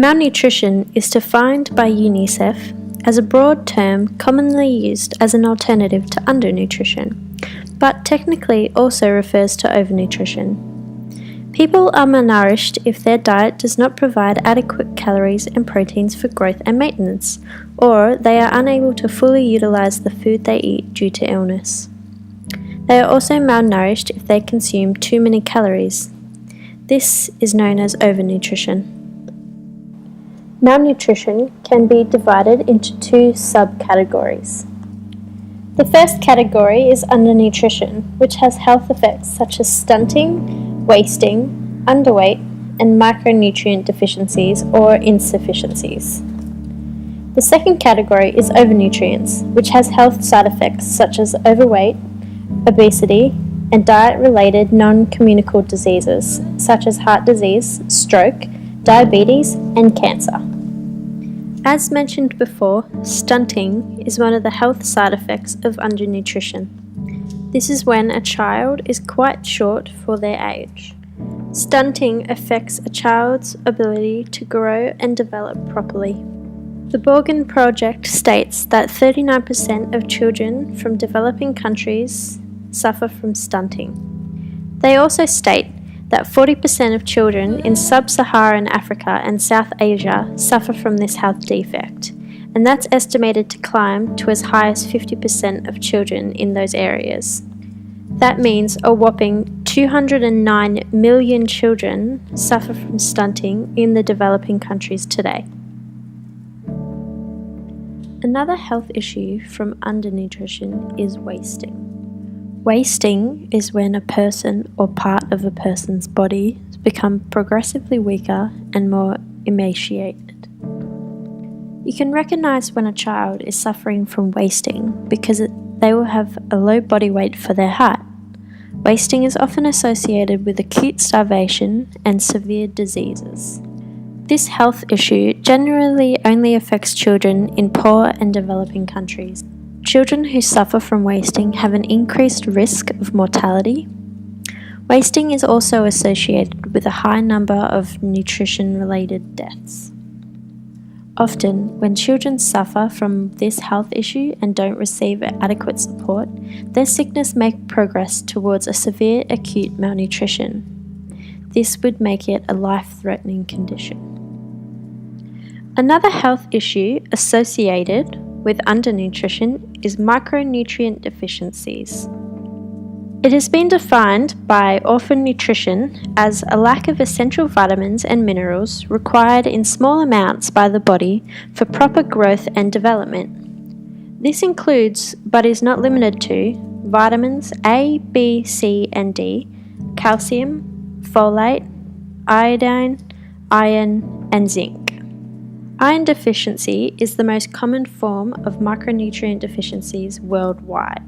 Malnutrition is defined by UNICEF as a broad term commonly used as an alternative to undernutrition, but technically also refers to overnutrition. People are malnourished if their diet does not provide adequate calories and proteins for growth and maintenance, or they are unable to fully utilize the food they eat due to illness. They are also malnourished if they consume too many calories. This is known as overnutrition. Malnutrition can be divided into two subcategories. The first category is undernutrition, which has health effects such as stunting, wasting, underweight, and micronutrient deficiencies or insufficiencies. The second category is overnutrients, which has health side effects such as overweight, obesity, and diet-related non-communicable diseases such as heart disease, stroke, diabetes, and cancer. As mentioned before, stunting is one of the health side effects of undernutrition. This is when a child is quite short for their age. Stunting affects a child's ability to grow and develop properly. The Borgen Project states that 39% of children from developing countries suffer from stunting. They also state that 40% of children in sub-Saharan Africa and South Asia suffer from this health defect, and that's estimated to climb to as high as 50% of children in those areas. That means a whopping 209 million children suffer from stunting in the developing countries today. Another health issue from undernutrition is wasting. Wasting is when a person or part of a person's body become progressively weaker and more emaciated. You can recognize when a child is suffering from wasting because they will have a low body weight for their height. Wasting is often associated with acute starvation and severe diseases. This health issue generally only affects children in poor and developing countries. Children who suffer from wasting have an increased risk of mortality. Wasting is also associated with a high number of nutrition-related deaths. Often, when children suffer from this health issue and don't receive adequate support, their sickness may progress towards a severe acute malnutrition. This would make it a life-threatening condition. Another health issue associated with undernutrition is micronutrient deficiencies. It has been defined by Orphan Nutrition as a lack of essential vitamins and minerals required in small amounts by the body for proper growth and development. This includes, but is not limited to, vitamins A, B, C, and D, calcium, folate, iodine, iron, and zinc. Iron deficiency is the most common form of micronutrient deficiencies worldwide.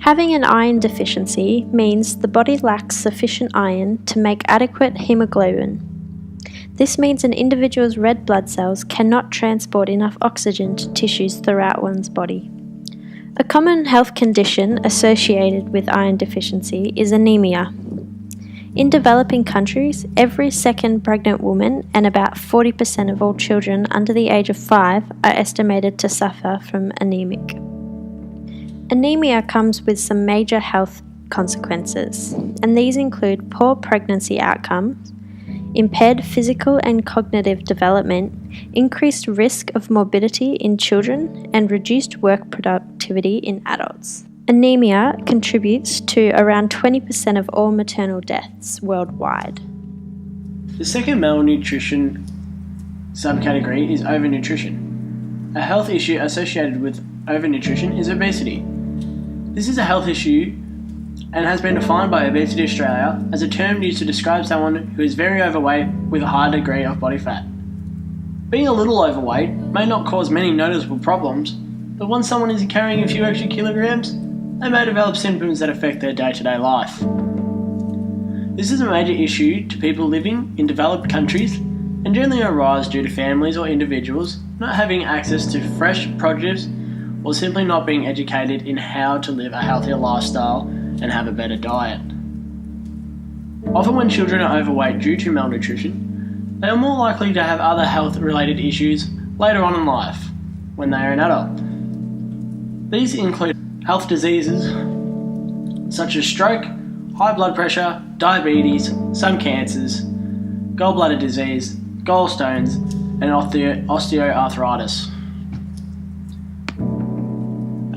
Having an iron deficiency means the body lacks sufficient iron to make adequate hemoglobin. This means an individual's red blood cells cannot transport enough oxygen to tissues throughout one's body. A common health condition associated with iron deficiency is anemia. In developing countries, every second pregnant woman and about 40% of all children under the age of 5 are estimated to suffer from anemic. Anemia comes with some major health consequences, and these include poor pregnancy outcomes, impaired physical and cognitive development, increased risk of morbidity in children, and reduced work productivity in adults. Anemia contributes to around 20% of all maternal deaths worldwide. The second malnutrition subcategory is overnutrition. A health issue associated with overnutrition is obesity. This is a health issue and has been defined by Obesity Australia as a term used to describe someone who is very overweight with a high degree of body fat. Being a little overweight may not cause many noticeable problems, but once someone is carrying a few extra kilograms, they may develop symptoms that affect their day-to-day life. This is a major issue to people living in developed countries and generally arise due to families or individuals not having access to fresh produce or simply not being educated in how to live a healthier lifestyle and have a better diet. Often when children are overweight due to malnutrition, they are more likely to have other health-related issues later on in life when they are an adult. These include health diseases such as stroke, high blood pressure, diabetes, some cancers, gallbladder disease, gallstones, and osteoarthritis.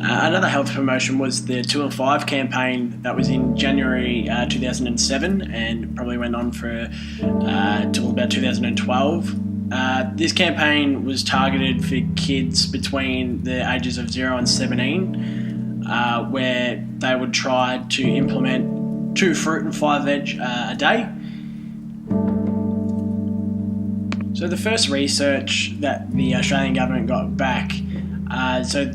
Another health promotion was the 2 and 5 campaign that was in January 2007 and probably went on for till about 2012. This campaign was targeted for kids between the ages of 0 and 17, where they would try to implement 2 fruit and 5 veg a day. So the first research that the Australian government got back, so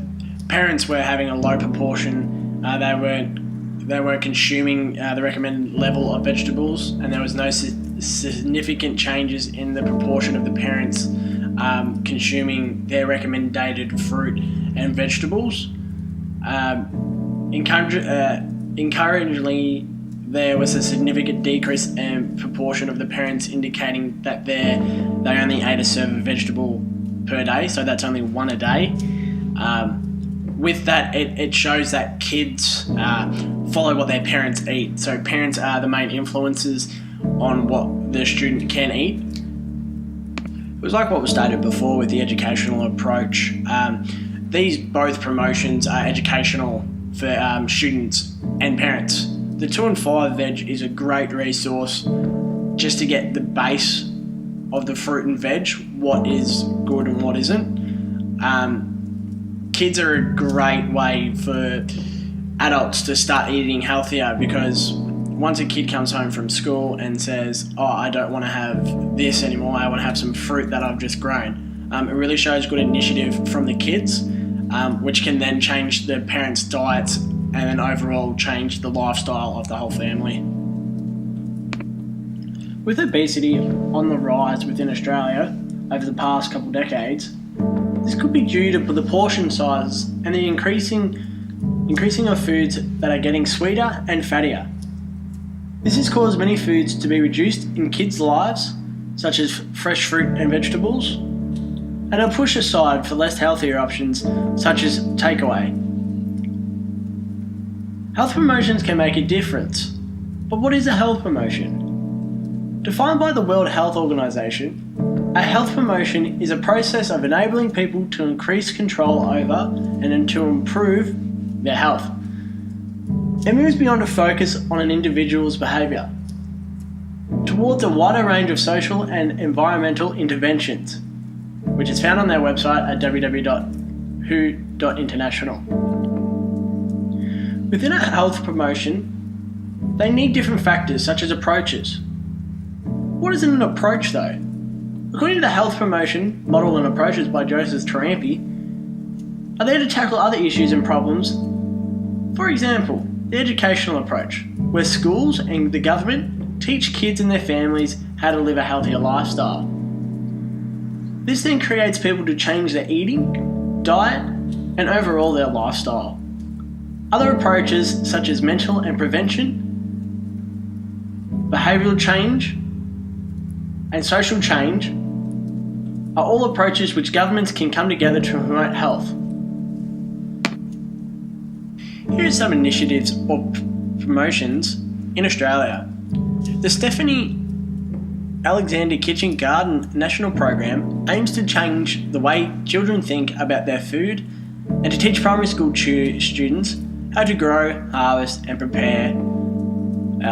parents were having a low proportion. They were consuming the recommended level of vegetables, and there was no significant changes in the proportion of the parents consuming their recommended fruit and vegetables. Encouragingly, there was a significant decrease in proportion of the parents indicating that they only ate a serve of vegetable per day, so that's only 1 a day. With that, it shows that kids follow what their parents eat. So parents are the main influences on what the student can eat. It was like what was stated before with the educational approach. These both promotions are educational for students and parents. The 2 and 5 veg is a great resource just to get the base of the fruit and veg, what is good and what isn't. Kids are a great way for adults to start eating healthier, because once a kid comes home from school and says, I don't want to have this anymore, I want to have some fruit that I've just grown, it really shows good initiative from the kids, which can then change the parents' diets and then overall change the lifestyle of the whole family. With obesity on the rise within Australia over the past couple decades, this could be due to the portion size and the increasing of foods that are getting sweeter and fattier. This has caused many foods to be reduced in kids' lives, such as fresh fruit and vegetables, and are pushed aside for less healthier options, such as takeaway. Health promotions can make a difference, but what is a health promotion? Defined by the World Health Organization, a health promotion is a process of enabling people to increase control over and to improve their health. It moves beyond a focus on an individual's behaviour towards a wider range of social and environmental interventions, which is found on their website at www.who.international. Within a health promotion, they need different factors such as approaches. What is an approach though? According to the Health Promotion Model and Approaches by Joseph Tarampi, are there to tackle other issues and problems. For example, the educational approach, where schools and the government teach kids and their families how to live a healthier lifestyle. This then creates people to change their eating, diet, and overall their lifestyle. Other approaches such as mental and prevention, behavioural change, and social change are all approaches which governments can come together to promote health. Here are some initiatives or promotions in Australia. The Stephanie Alexander Kitchen Garden National Program aims to change the way children think about their food and to teach primary school students how to grow, harvest and prepare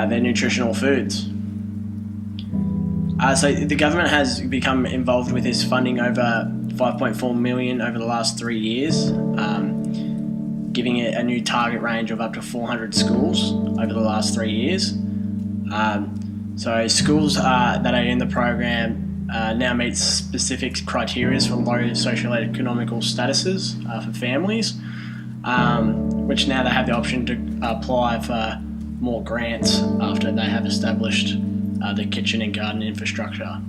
their nutritional foods. So the government has become involved with this, funding over $5.4 million over the last 3 years, giving it a new target range of up to 400 schools over the last 3 years. So schools that are in the program now meet specific criteria for low socio-economical statuses for families, which now they have the option to apply for more grants after they have established the kitchen and garden infrastructure.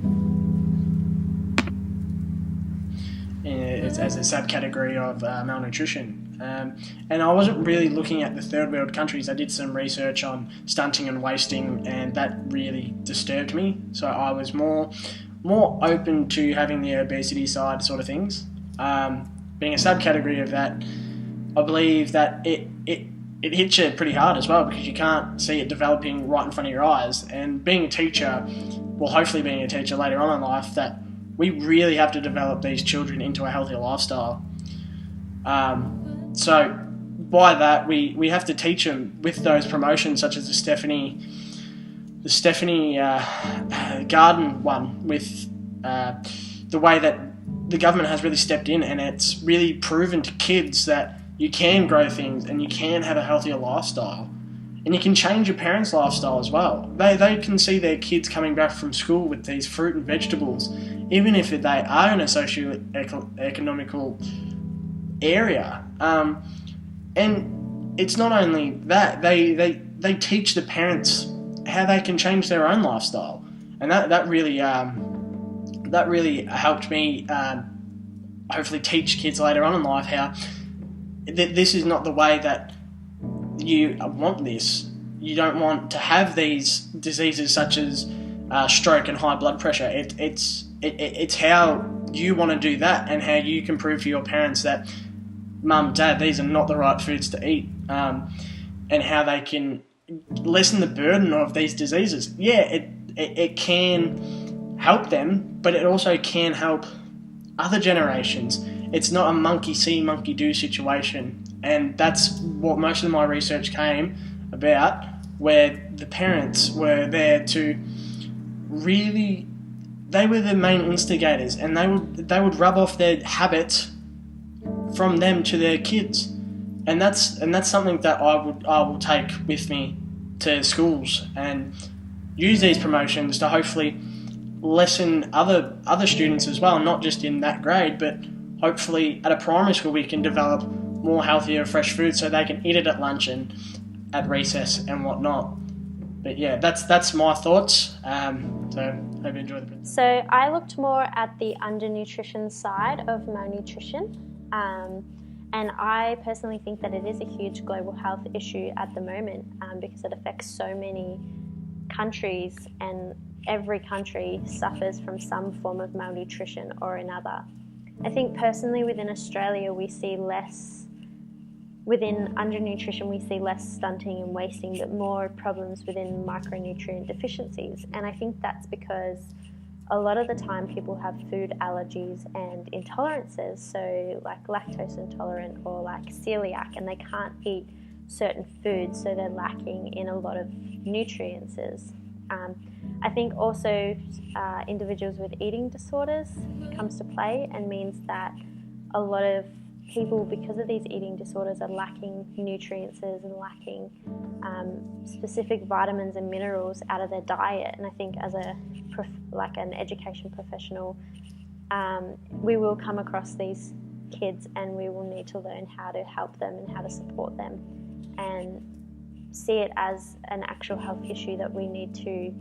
It's as a subcategory of malnutrition. And I wasn't really looking at the third world countries. I did some research on stunting and wasting, and that really disturbed me. So I was more more open to having the obesity side sort of things. Being a subcategory of that, I believe that it hits you pretty hard as well, because you can't see it developing right in front of your eyes. And being a teacher, well, hopefully being a teacher later on in life, that we really have to develop these children into a healthier lifestyle. So by that, we have to teach them with those promotions, such as the Stephanie Garden one, with the way that the government has really stepped in, and it's really proven to kids that you can grow things and you can have a healthier lifestyle, and you can change your parents' lifestyle as well. They can see their kids coming back from school with these fruit and vegetables, even if they are in a socio-economical area. And it's not only that, they teach the parents how they can change their own lifestyle, and that really helped me hopefully teach kids later on in life how this is not the way that you want this. You don't want to have these diseases such as stroke and high blood pressure. It's how you want to do that, and how you can prove to your parents that, Mum, Dad, these are not the right foods to eat, and how they can lessen the burden of these diseases. Yeah, it can help them, but it also can help other generations. It's not a monkey see, monkey do situation, and that's what most of my research came about, where the parents were there to really, they were the main instigators, and they would rub off their habits from them to their kids, and that's something that I will take with me to schools and use these promotions to hopefully lessen other students as well, not just in that grade, but hopefully at a primary school we can develop more healthier, fresh food so they can eat it at lunch and at recess and whatnot. But yeah, that's my thoughts. So hope you enjoy the presentation. So I looked more at the undernutrition side of malnutrition, and I personally think that it is a huge global health issue at the moment, because it affects so many countries, and every country suffers from some form of malnutrition or another. I think personally within Australia we see less, within undernutrition we see less stunting and wasting, but more problems within micronutrient deficiencies. And I think that's because a lot of the time people have food allergies and intolerances, so like lactose intolerant or like celiac, and they can't eat certain foods, so they're lacking in a lot of nutrients. I think also individuals with eating disorders comes to play, and means that a lot of people, because of these eating disorders, are lacking nutrients and lacking specific vitamins and minerals out of their diet. And I think as an education professional, we will come across these kids, and we will need to learn how to help them and how to support them, and see it as an actual health issue that we need to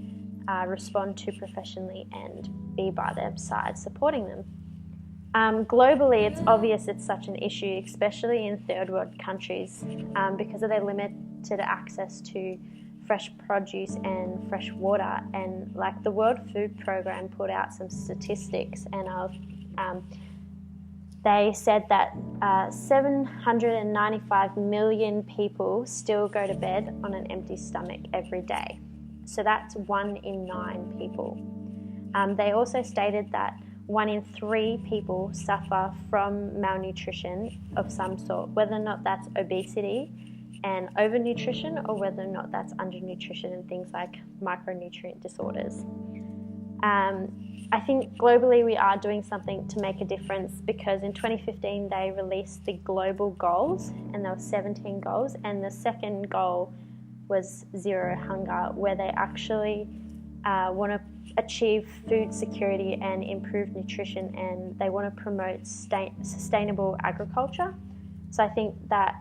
respond to professionally and be by their side supporting them. Globally, it's obvious it's such an issue, especially in third world countries, because of their limited access to fresh produce and fresh water. And like the World Food Programme put out some statistics, and they said that 795 million people still go to bed on an empty stomach every day. So that's 1 in 9 people. They also stated that 1 in 3 people suffer from malnutrition of some sort, whether or not that's obesity and overnutrition, or whether or not that's undernutrition and things like micronutrient disorders. I think globally we are doing something to make a difference, because in 2015 they released the global goals, and there were 17 goals, and the second goal was zero hunger, where they actually want to achieve food security and improve nutrition, and they want to promote sustainable agriculture. So I think that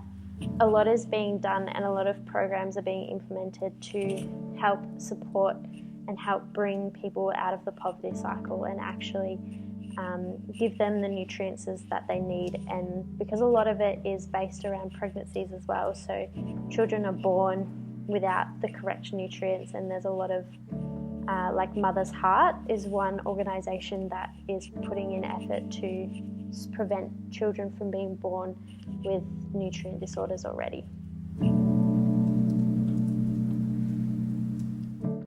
a lot is being done, and a lot of programs are being implemented to help support and help bring people out of the poverty cycle, and actually give them the nutrients that they need. And because a lot of it is based around pregnancies as well, so children are born without the correct nutrients, and there's a lot of like Mother's Heart is one organisation that is putting in effort to prevent children from being born with nutrient disorders already.